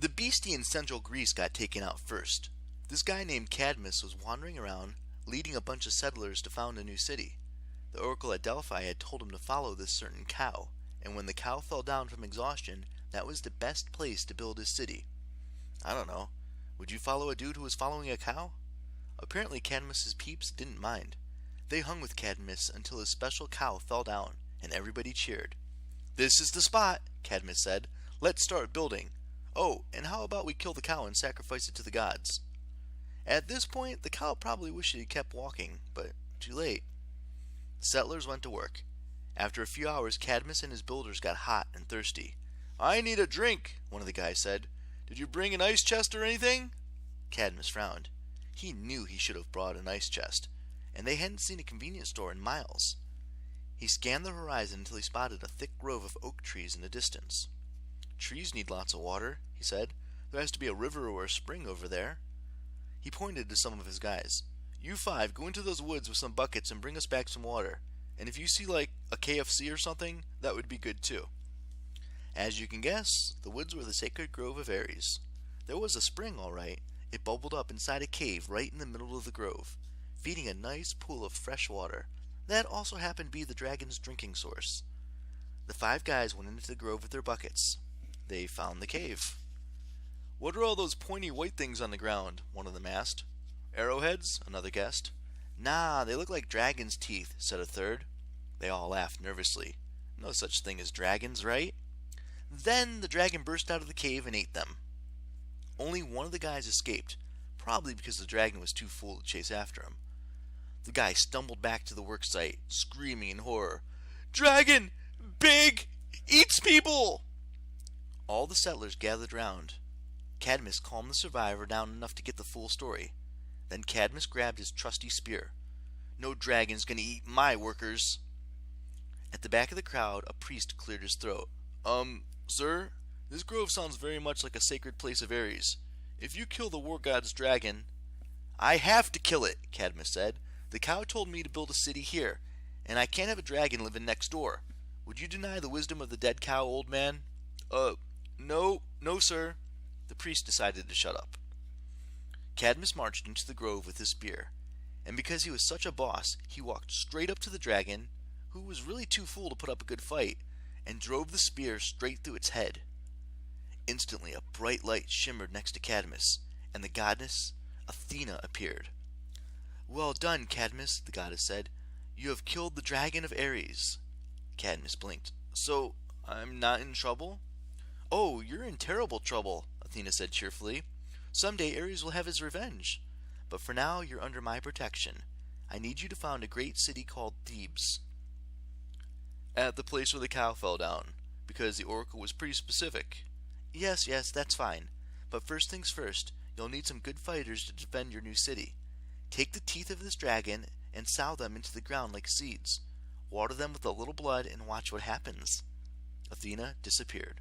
The beastie in central Greece got taken out first. This guy named Cadmus was wandering around, leading a bunch of settlers to found a new city. The oracle at Delphi had told him to follow this certain cow, and when the cow fell down from exhaustion, that was the best place to build his city. I don't know. Would you follow a dude who was following a cow? Apparently Cadmus's peeps didn't mind. They hung with Cadmus until his special cow fell down, and everybody cheered. "This is the spot," Cadmus said. "Let's start building. Oh, and how about we kill the cow and sacrifice it to the gods?" At this point, the cow probably wished he kept walking, but too late. The settlers went to work. After a few hours, Cadmus and his builders got hot and thirsty. "I need a drink," one of the guys said. "Did you bring an ice chest or anything?" Cadmus frowned. He knew he should have brought an ice chest, and they hadn't seen a convenience store in miles. He scanned the horizon until he spotted a thick grove of oak trees in the distance. "Trees need lots of water," he said. "There has to be a river or a spring over there." He pointed to some of his guys. "You five, go into those woods with some buckets and bring us back some water. And if you see like a KFC or something, that would be good too." As you can guess, the woods were the sacred grove of Ares. There was a spring, all right. It bubbled up inside a cave right in the middle of the grove, feeding a nice pool of fresh water. That also happened to be the dragon's drinking source. The five guys went into the grove with their buckets. They found the cave. "What are all those pointy white things on the ground?" one of them asked. "Arrowheads?" another guessed. "Nah, they look like dragon's teeth," said a third. They all laughed nervously. No such thing as dragons, right? Then the dragon burst out of the cave and ate them. Only one of the guys escaped, probably because the dragon was too full to chase after him. The guy stumbled back to the work site, screaming in horror. "Dragon! Big! Eats people!" All the settlers gathered round. Cadmus calmed the survivor down enough to get the full story. Then Cadmus grabbed his trusty spear. "No dragon's gonna eat my workers." At the back of the crowd, a priest cleared his throat. Sir, this grove sounds very much like a sacred place of Ares. If you kill the war god's dragon—" "I have to kill it," Cadmus said. "The cow told me to build a city here, and I can't have a dragon living next door. Would you deny the wisdom of the dead cow, old man?" No, sir." The priest decided to shut up. Cadmus marched into the grove with his spear, and because he was such a boss, he walked straight up to the dragon, who was really too full to put up a good fight, and drove the spear straight through its head. Instantly, a bright light shimmered next to Cadmus, and the goddess Athena appeared. "Well done, Cadmus," the goddess said. "You have killed the dragon of Ares." Cadmus blinked. "So, I'm not in trouble?" "Oh, you're in terrible trouble," Athena said cheerfully. "Someday Ares will have his revenge. But for now, you're under my protection. I need you to found a great city called Thebes." "At the place where the cow fell down, because the oracle was pretty specific." Yes, that's fine. But first things first, you'll need some good fighters to defend your new city. Take the teeth of this dragon and sow them into the ground like seeds. Water them with a little blood and watch what happens." Athena disappeared.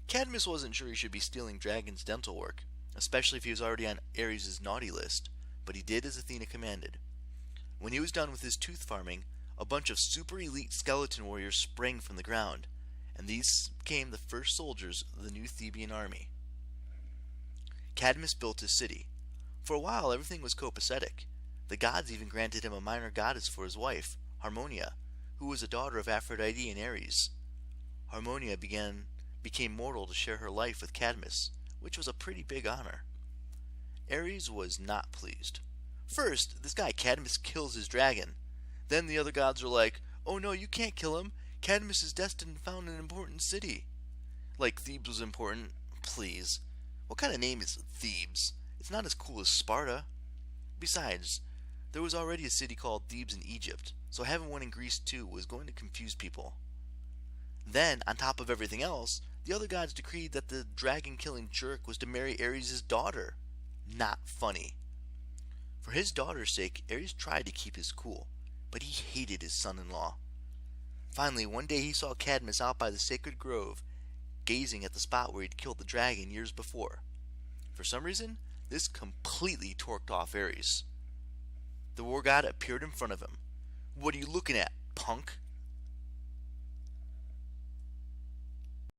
Cadmus wasn't sure he should be stealing Dragon's dental work, especially if he was already on Ares' naughty list, but he did as Athena commanded. When he was done with his tooth farming, a bunch of super elite skeleton warriors sprang from the ground, and these became the first soldiers of the new Theban army. Cadmus built his city. For a while everything was copacetic. The gods even granted him a minor goddess for his wife, Harmonia, who was a daughter of Aphrodite and Ares. Harmonia became mortal to share her life with Cadmus, which was a pretty big honor. Ares was not pleased. First, this guy Cadmus kills his dragon. Then the other gods are like, "Oh no, you can't kill him. Cadmus is destined to found an important city." Like Thebes was important. Please. What kind of name is Thebes? It's not as cool as Sparta. Besides, there was already a city called Thebes in Egypt, so having one in Greece too was going to confuse people. Then, on top of everything else, the other gods decreed that the dragon-killing jerk was to marry Ares' daughter. Not funny. For his daughter's sake, Ares tried to keep his cool, but he hated his son-in-law. Finally, one day he saw Cadmus out by the sacred grove, gazing at the spot where he'd killed the dragon years before. For some reason, this completely torqued off Ares. The war god appeared in front of him. "What are you looking at, punk?"